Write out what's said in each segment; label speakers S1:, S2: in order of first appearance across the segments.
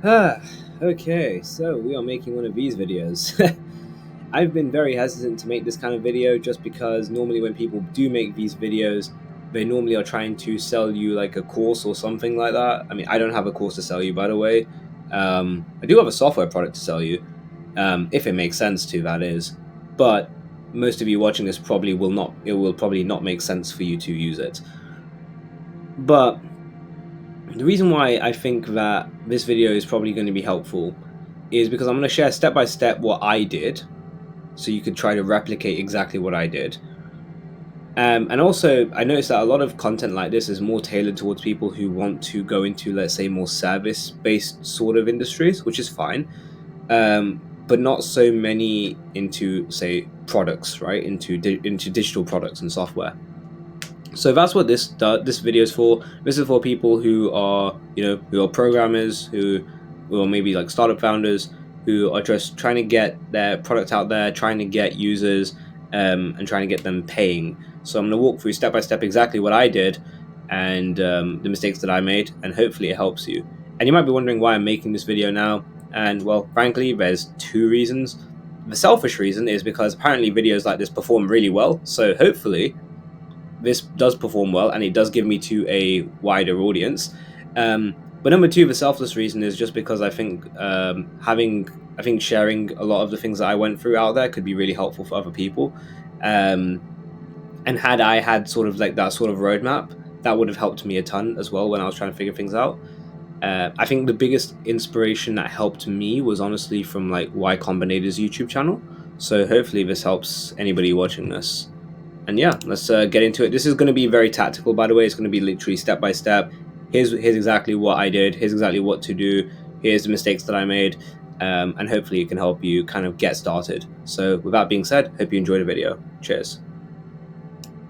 S1: Okay, so we are making one of these videos. I've been very hesitant to make this kind of video just because normally when people do make these videos, they normally are trying to sell you like a course or something like that. I mean, I don't have a course to sell you, by the way. I do have a software product to sell you, if it makes sense to, that is. But most of you watching this probably will not, it will probably not make sense for you to use it. But the reason why I think that this video is probably going to be helpful is because I'm going to share step by step what I did, so you could try to replicate exactly what I did. And also, I noticed that a lot of content like this is more tailored towards people who want to go into, let's say, more service-based sort of industries, which is fine, but not so many into, say, products, right? Into digital products and software. So that's what this video is for. This is for people who are, who are programmers, who are maybe like startup founders, who are just trying to get their product out there, trying to get users, and trying to get them paying. So I'm going to walk through step by step exactly what I did and the mistakes that I made, and hopefully it helps you. And you might be wondering why I'm making this video now. And well, frankly, there's two reasons. The selfish reason is because apparently videos like this perform really well. So hopefully this does perform well and it does give me to a wider audience. But number two, the selfless reason is just because I think sharing a lot of the things that I went through out there could be really helpful for other people. And had I had sort of like that sort of roadmap, that would have helped me a ton as well when I was trying to figure things out. I think the biggest inspiration that helped me was honestly from like Y Combinator's YouTube channel. So hopefully this helps anybody watching this. And yeah, let's get into it. This is going to be very tactical, by the way. It's going to be literally step by step. Here's exactly what I did. Here's exactly what to do. Here's the mistakes that I made. And hopefully it can help you kind of get started. So with that being said, hope you enjoyed the video. Cheers.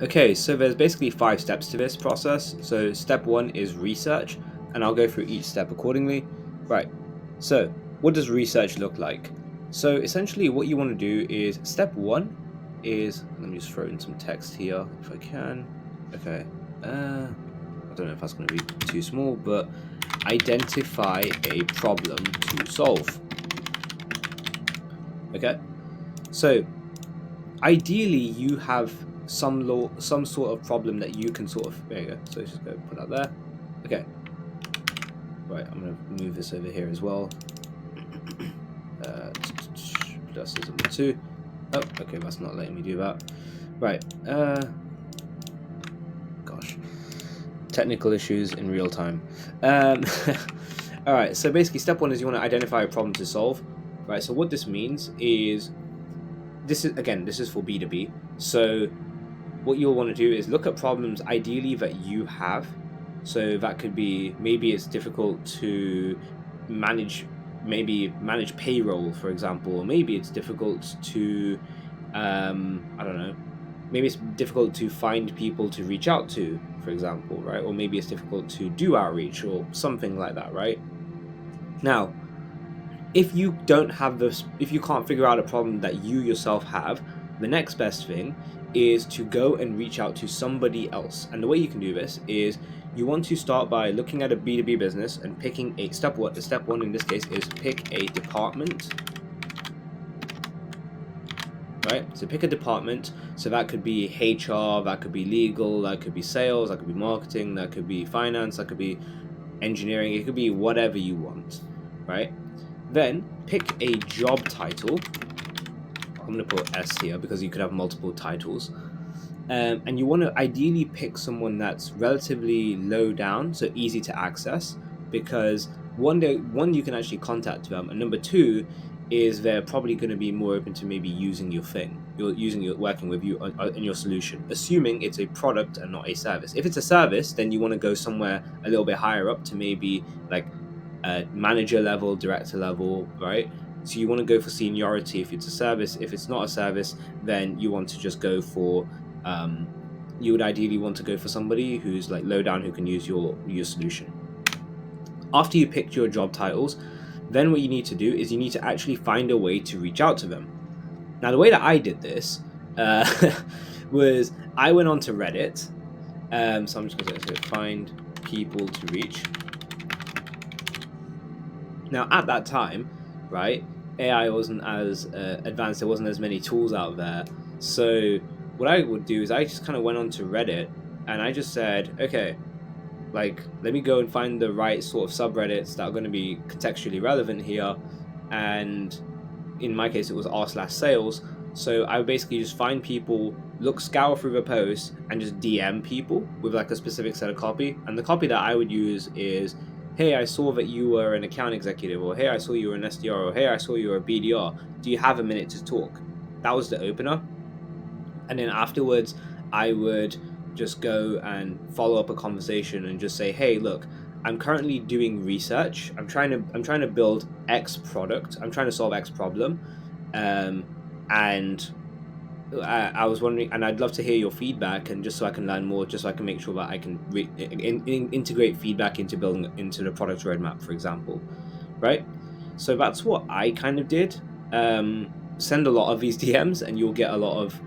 S1: Okay, so there's basically 5 steps to this process. So step 1 is research, and I'll go through each step accordingly. Right, so what does research look like? So essentially what you want to do is step 1 is, let me just throw in some text here if I can. Okay, I don't know if that's going to be too small, but identify a problem to solve. Okay, so ideally you have some sort of problem that you can sort of, there you go, so let's just go put that there. Okay, right, I'm going to move this over here as well. Plus is number 2. Oh, okay, that's not letting me do that. Right, gosh, technical issues in real time. Alright, so basically step 1 is you want to identify a problem to solve. Right, so what this means is, this is for B2B, so what you'll want to do is look at problems ideally that you have. So that could be, maybe it's difficult to manage payroll, for example, or maybe it's difficult to I don't know, maybe it's difficult to find people to reach out to, for example, right? Or maybe it's difficult to do outreach or something like that, right? Now, if you don't have this, if you can't figure out a problem that you yourself have, the next best thing is to go and reach out to somebody else. And the way you can do this is you want to start by looking at a B2B business and picking a step 1 in this case is pick a department. Right, so pick a department. So that could be HR, that could be legal, that could be sales, that could be marketing, that could be finance, that could be engineering, it could be whatever you want, right? Then pick a job title. I'm going to put S here because you could have multiple titles. And you want to ideally pick someone that's relatively low down, so easy to access, because one, you can actually contact them, and number 2 is they're probably going to be more open to maybe using your thing, working with you in your solution, assuming it's a product and not a service. If it's a service, then you want to go somewhere a little bit higher up to maybe like manager level, director level, right? So you want to go for seniority if it's a service. If it's not a service, then you want to just go for you would ideally want to go for somebody who's like low down, who can use your solution. After you picked your job titles, then what you need to do is you need to actually find a way to reach out to them. Now, the way that I did this was I went on to Reddit. So I'm just going to find people to reach. Now, at that time, right, AI wasn't as advanced. There wasn't as many tools out there. So what I would do is I just kind of went onto Reddit and I just said, okay, like, let me go and find the right sort of subreddits that are going to be contextually relevant here. And in my case, it was r/sales. So I would basically just find people, scour through the posts, and just DM people with like a specific set of copy. And the copy that I would use is, hey, I saw that you were an account executive, or hey, I saw you were an SDR, or hey, I saw you were a BDR. Do you have a minute to talk? That was the opener. And then afterwards, I would just go and follow up a conversation and just say, hey, look, I'm currently doing research. I'm trying to build X product. I'm trying to solve X problem. And I was wondering, and I'd love to hear your feedback, and just so I can learn more, just so I can make sure that I can integrate feedback into building into the product roadmap, for example, right? So that's what I kind of did. Send a lot of these DMs, and you'll get a lot of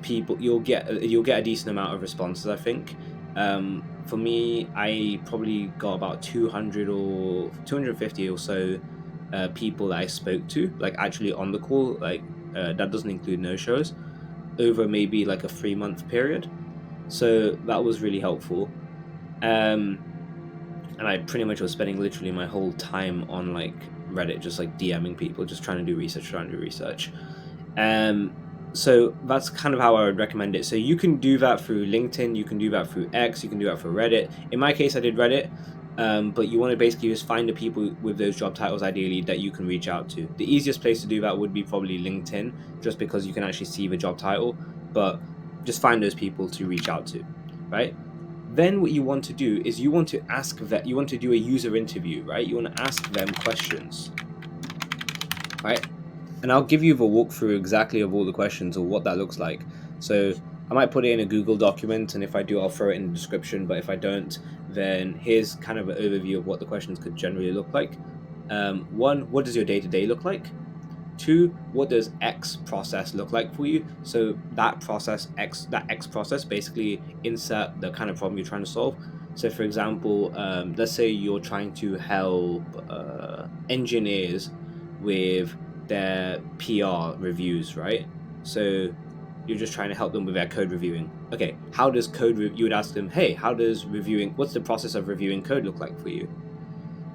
S1: people. You'll get a decent amount of responses, I think. For me, I probably got about 200 or 250 or so people that I spoke to, like actually on the call, like that doesn't include no shows, over maybe like a 3-month period. So that was really helpful. And I pretty much was spending literally my whole time on like Reddit, just like DMing people, just trying to do research. So that's kind of how I would recommend it. So you can do that through LinkedIn, you can do that through X, you can do that for Reddit. In my case, I did Reddit. But you want to basically just find the people with those job titles, ideally, that you can reach out to. The easiest place to do that would be probably LinkedIn, just because you can actually see the job title. But just find those people to reach out to, right? Then what you want to do is you want to do a user interview, right? You want to ask them questions, right? And I'll give you the walkthrough exactly of all the questions or what that looks like. So I might put it in a Google document, and if I do, I'll throw it in the description. But if I don't, then here's kind of an overview of what the questions could generally look like. 1, what does your day-to-day look like? 2, what does X process look like for you? So that X process, basically insert the kind of problem you're trying to solve. So for example, let's say you're trying to help engineers with their PR reviews, right? So you're just trying to help them with their code reviewing. Okay, how does you would ask them, hey, what's the process of reviewing code look like for you?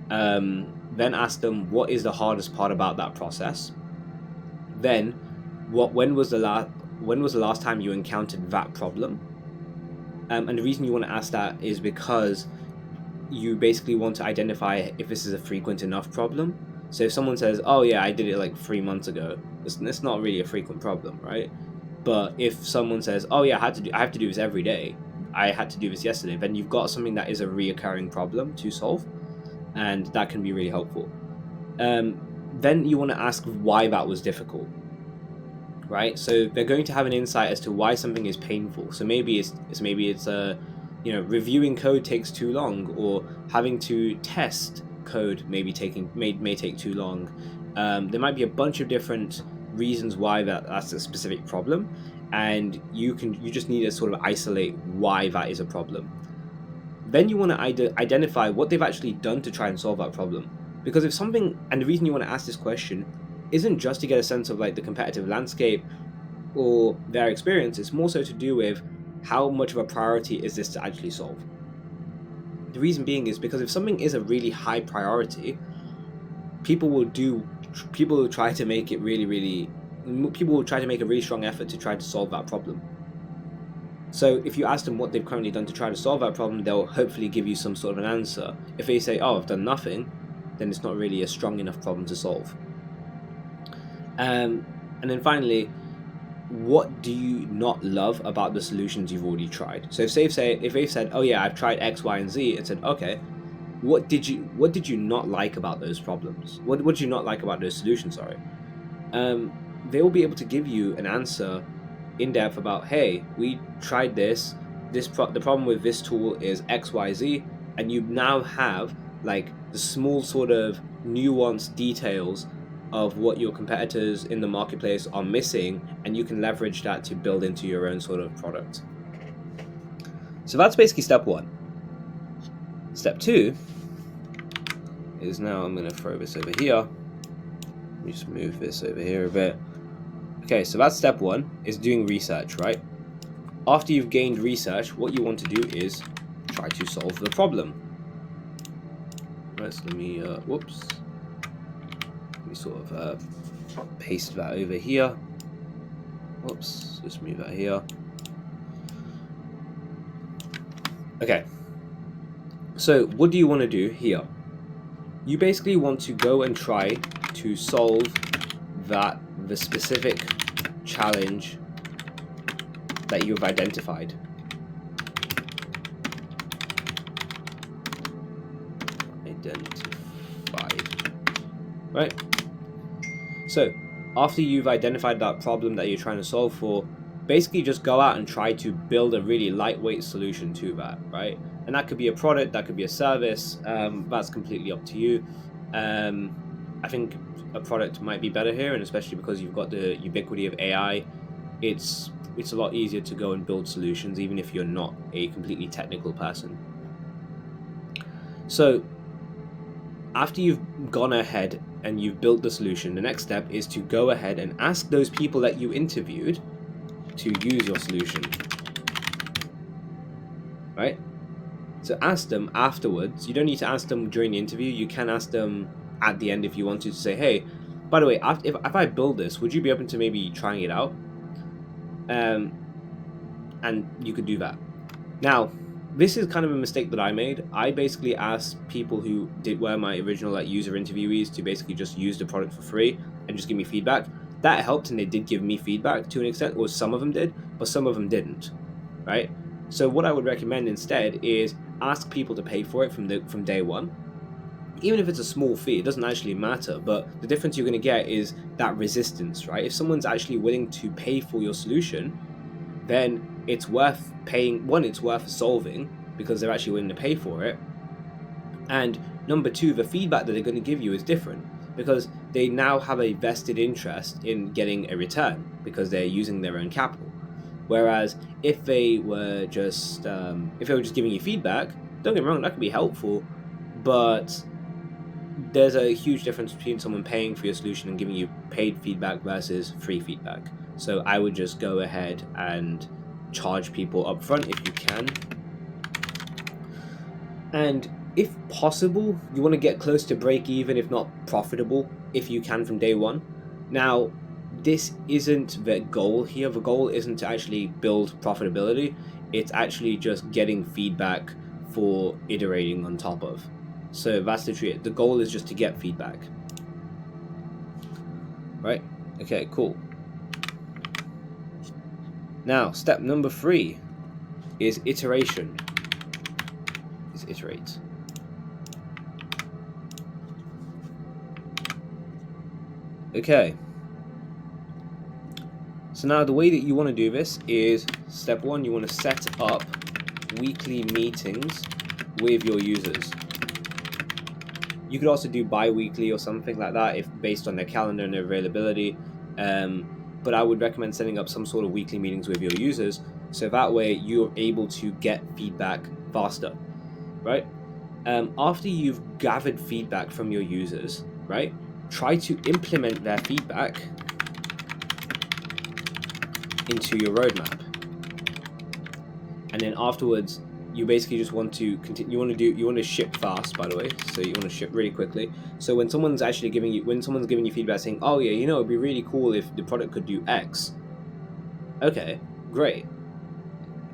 S1: Then ask them, what is the hardest part about that process? Then, when was the last time you encountered that problem? And the reason you want to ask that is because you basically want to identify if this is a frequent enough problem. So if someone says, oh yeah, I did it like 3 months ago, it's not really a frequent problem, right? But if someone says, oh yeah, I have to do this every day, I had to do this yesterday, then you've got something that is a reoccurring problem to solve, and that can be really helpful. Then you want to ask why that was difficult, right? So they're going to have an insight as to why something is painful. So maybe it's reviewing code takes too long, or having to test code may take too long. There might be a bunch of different reasons why that's a specific problem, and you just need to sort of isolate why that is a problem. Then you want to identify what they've actually done to try and solve that problem. Because the reason you want to ask this question isn't just to get a sense of like the competitive landscape or their experience, it's more so to do with how much of a priority is this to actually solve. The reason being is because if something is a really high priority, people will try to make it people will try to make a really strong effort to try to solve that problem. So if you ask them what they've currently done to try to solve that problem, they'll hopefully give you some sort of an answer. If they say, oh, I've done nothing, then it's not really a strong enough problem to solve. And then finally, what do you not love about the solutions you've already tried? So if they've said, oh yeah, I've tried X, Y, and Z, it said, okay, what did you not like about those problems? What did you not like about those solutions? Sorry. They will be able to give you an answer in depth about, hey, we tried this. The problem with this tool is X, Y, Z, and you now have like the small sort of nuanced details of what your competitors in the marketplace are missing, and you can leverage that to build into your own sort of product. So that's basically step 1. Step 2 is now I'm going to throw this over here. Let me just move this over here a bit. Okay, so that's step one, is doing research, right? After you've gained research, what you want to do is try to solve the problem. Right, so let me, whoops. Let me sort of paste that over here. Whoops, just move that here. Okay, so what do you want to do here? You basically want to go and try to solve the specific challenge that you've identified. Right? So, after you've identified that problem that you're trying to solve for, basically just go out and try to build a really lightweight solution to that, right? And that could be a product, that could be a service, that's completely up to you. I think a product might be better here, and especially because you've got the ubiquity of AI, it's a lot easier to go and build solutions even if you're not a completely technical person. So after you've gone ahead and you've built the solution, the next step is to go ahead and ask those people that you interviewed to use your solution, right? So ask them afterwards. You don't need to ask them during the interview. You can ask them at the end if you wanted to say, hey, by the way, if I build this, would you be open to maybe trying it out? And you could do that. Now, this is kind of a mistake that I made. I basically asked people who were my original user interviewees to basically just use the product for free and just give me feedback. That helped, and they did give me feedback to an extent, or some of them did, but some of them didn't, right? So what I would recommend instead is ask people to pay for it from day one. Even if it's a small fee, it doesn't actually matter, but the difference you're going to get is that resistance, right? If someone's actually willing to pay for your solution, then it's worth paying. One, it's worth solving because they're actually willing to pay for it. And number two, the feedback that they're going to give you is different because they now have a vested interest in getting a return because they're using their own capital. Whereas if they were just giving you feedback, don't get me wrong, that could be helpful, but there's a huge difference between someone paying for your solution and giving you paid feedback versus free feedback. So I would just go ahead and charge people up front if you can. And if possible, you want to get close to break even, if not profitable, if you can from day one. Now, this isn't the goal here. The goal isn't to actually build profitability. It's actually just getting feedback for iterating on top of. So that's literally it. The goal is just to get feedback. Right? Okay, cool. Now, step number 3 is iteration. Is iterate. Okay. So now the way that you want to do this is, step 1, you want to set up weekly meetings with your users. You could also do bi-weekly or something like that if based on their calendar and their availability. But I would recommend setting up some sort of weekly meetings with your users, so that way you're able to get feedback faster, right? After you've gathered feedback from your users, right, try to implement their feedback into your roadmap. And then afterwards, you basically just want to continue. You want to ship fast, by the way. So you want to ship really quickly. So when someone's giving you feedback saying, "Oh yeah, it'd be really cool if the product could do X." Okay, great.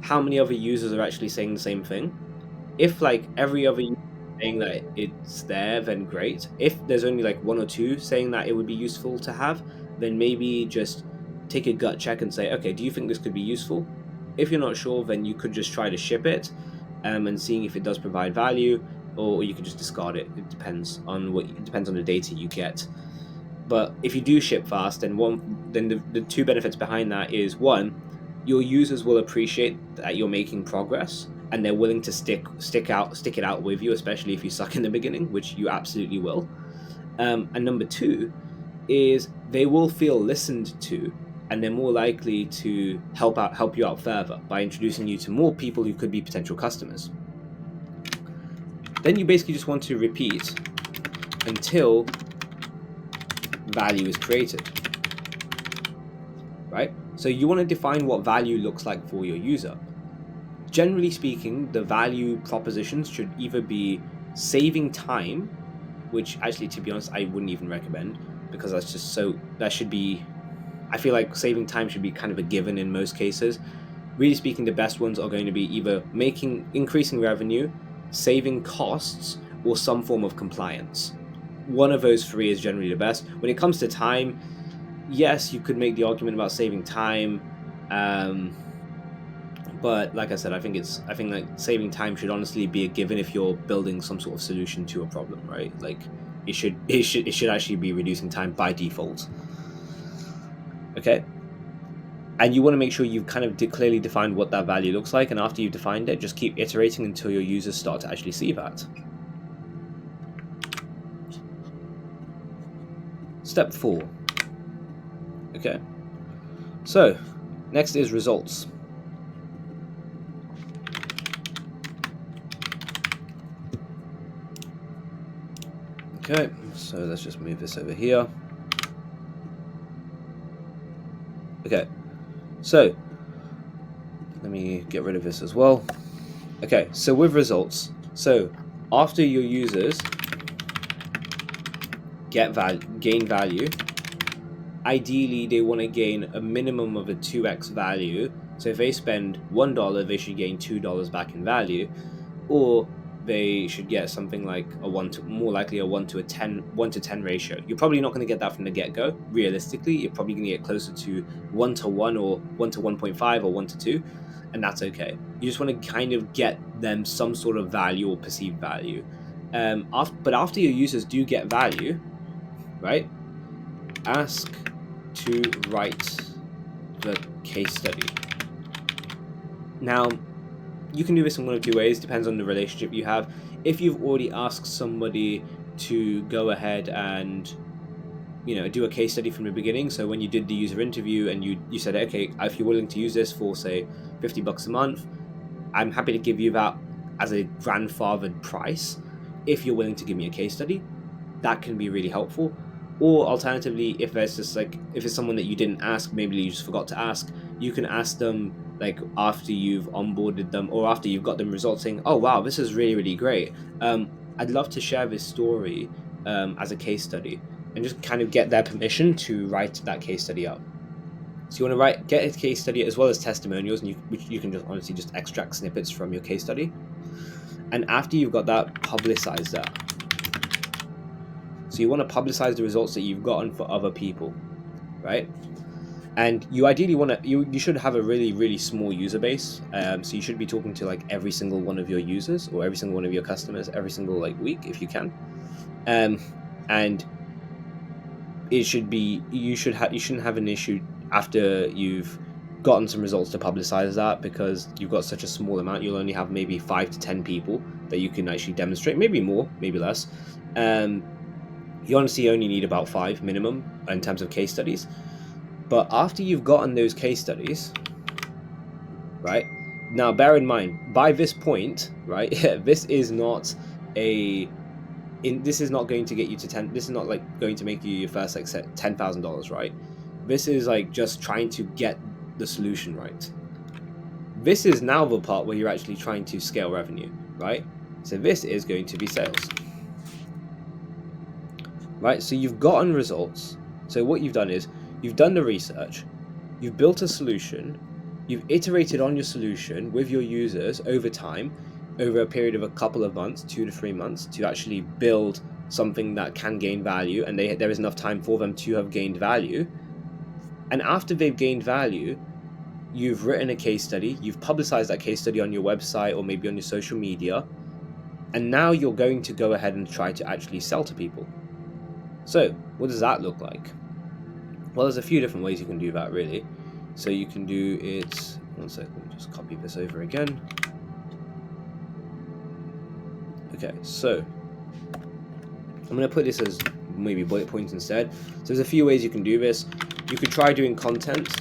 S1: How many other users are actually saying the same thing? If every other user is saying that it's there, then great. If there's only 1 or 2 saying that it would be useful to have, then maybe just take a gut check and say, okay, do you think this could be useful? If you're not sure, then you could just try to ship it, and seeing if it does provide value, or you could just discard it. It depends on the data you get. But if you do ship fast, then the 2 benefits behind that is, 1, your users will appreciate that you're making progress, and they're willing to stick it out with you, especially if you suck in the beginning, which you absolutely will. And number 2 is they will feel listened to, and they're more likely to help you out further by introducing you to more people who could be potential customers. Then you basically just want to repeat until value is created, right? So you want to define what value looks like for your user. Generally speaking, the value propositions should either be saving time, which actually, to be honest, I wouldn't even recommend, because that's just that should be, I feel like saving time should be kind of a given in most cases. Really speaking, the best ones are going to be either increasing revenue, saving costs, or some form of compliance. One of those three is generally the best. When it comes to time, yes, you could make the argument about saving time, but like I said, I think like saving time should honestly be a given if you're building some sort of solution to a problem, right? Like it should actually be reducing time by default. Okay. And you want to make sure you've kind of clearly defined what that value looks like, and after you've defined it, just keep iterating until your users start to actually see that. Step 4. Okay. So, next is results. Okay, so let's just move this over here. Okay, so let me get rid of this as well. Okay, so with results, so after your users gain value, ideally they want to gain a minimum of a 2x value. So if they spend $1, they should gain $2 back in value, or they should get something like more likely a 1 to 10 ratio. You're probably not going to get that from the get-go. Realistically, you're probably going to get closer to 1 to 1 or 1 to 1.5 or 1 to 2, and that's okay. You just want to kind of get them some sort of value or perceived value. But after your users do get value, right, ask to write the case study. Now, you can do this in one of two ways, depends on the relationship you have. If you've already asked somebody to go ahead and do a case study from the beginning, so when you did the user interview and you said, okay, if you're willing to use this for say $50 a month, I'm happy to give you that as a grandfathered price if you're willing to give me a case study. That can be really helpful. Or alternatively, if it's someone that you didn't ask, maybe you just forgot to ask, you can ask them like after you've onboarded them or after you've got them results, saying, oh wow, this is really, really great. I'd love to share this story as a case study, and just kind of get their permission to write that case study up. So you want to get a case study as well as testimonials, and you can just honestly just extract snippets from your case study. And after you've got that, publicize that. So you want to publicize the results that you've gotten for other people, right? And you ideally you should have a really, really small user base. So you should be talking to like every single one of your users or every single one of your customers every single week if you can. And it should be you shouldn't have an issue after you've gotten some results to publicize that, because you've got such a small amount. You'll only have maybe 5 to 10 people that you can actually demonstrate, maybe more, maybe less. You honestly only need about 5 minimum in terms of case studies. But after you've gotten those case studies, right, now bear in mind, by this point, right, this is not going to get you to 10. This is not like going to make you your first $10,000, right? This is like just trying to get the solution right. This is now the part where you're actually trying to scale revenue, right? So this is going to be sales, right? So you've gotten results. So what you've done is you've done the research, you've built a solution, you've iterated on your solution with your users over time, over a period of a couple of months, 2 to 3 months, to actually build something that can gain value, and there is enough time for them to have gained value. And after they've gained value, you've written a case study, you've publicized that case study on your website or maybe on your social media, and now you're going to go ahead and try to actually sell to people. So what does that look like? Well, there's a few different ways you can do that, really. So you can do it, one second, just copy this over again. Okay, so I'm going to put this as maybe bullet points instead. So there's a few ways you can do this. You could try doing content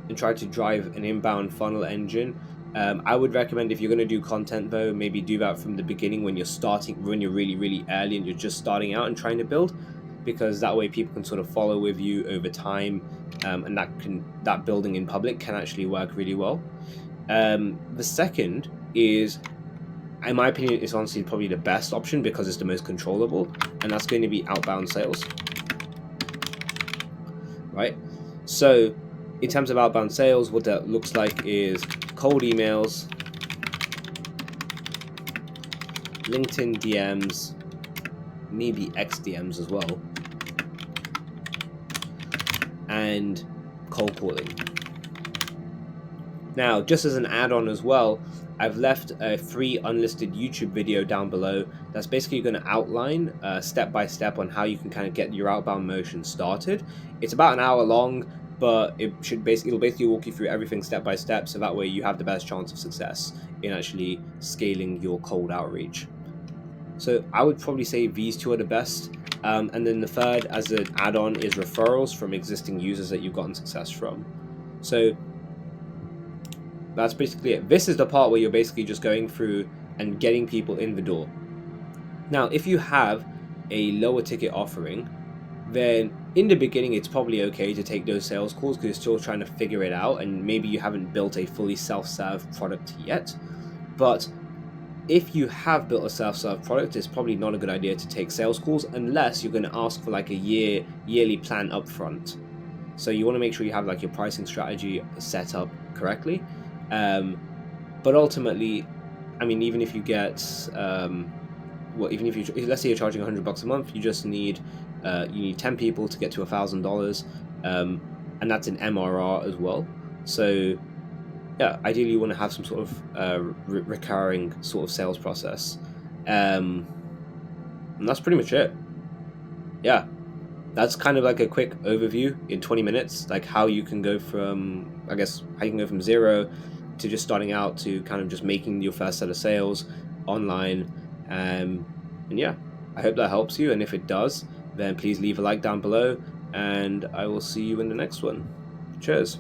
S1: and try to drive an inbound funnel engine I would recommend, if you're going to do content though, maybe do that from the beginning when you're starting, when you're really, really early and you're just starting out and trying to build, because that way people can sort of follow with you over time, and that building in public can actually work really well. The second is, in my opinion, is honestly probably the best option because it's the most controllable, and that's going to be outbound sales, right? So in terms of outbound sales, what that looks like is cold emails, LinkedIn DMs, maybe XDMs as well, and cold calling. Now, just as an add-on as well, I've left a free unlisted YouTube video down below that's basically going to outline step by step on how you can kind of get your outbound motion started. It's about an hour long, but it'll basically walk you through everything step by step, so that way you have the best chance of success in actually scaling your cold outreach. So I would probably say these two are the best. And then the third, as an add-on, is referrals from existing users that you've gotten success from. So that's basically it. This is the part where you're basically just going through and getting people in the door. Now, if you have a lower ticket offering, then in the beginning it's probably okay to take those sales calls because you're still trying to figure it out and maybe you haven't built a fully self-serve product yet. But if you have built a self-serve product, it's probably not a good idea to take sales calls unless you're going to ask for like a yearly plan up front. So you want to make sure you have like your pricing strategy set up correctly. But ultimately, I mean, even if you get, even if you, let's say you're charging $100 a month, you just need, you need 10 people to get to $1,000, and that's an MRR as well. So yeah, ideally you want to have some sort of recurring sort of sales process, and that's pretty much it. Yeah, that's kind of like a quick overview in 20 minutes, like how you can go from, I guess, how you can go from zero to just starting out to kind of just making your first set of sales online. And yeah, I hope that helps you. And if it does, then please leave a like down below, and I will see you in the next one. Cheers.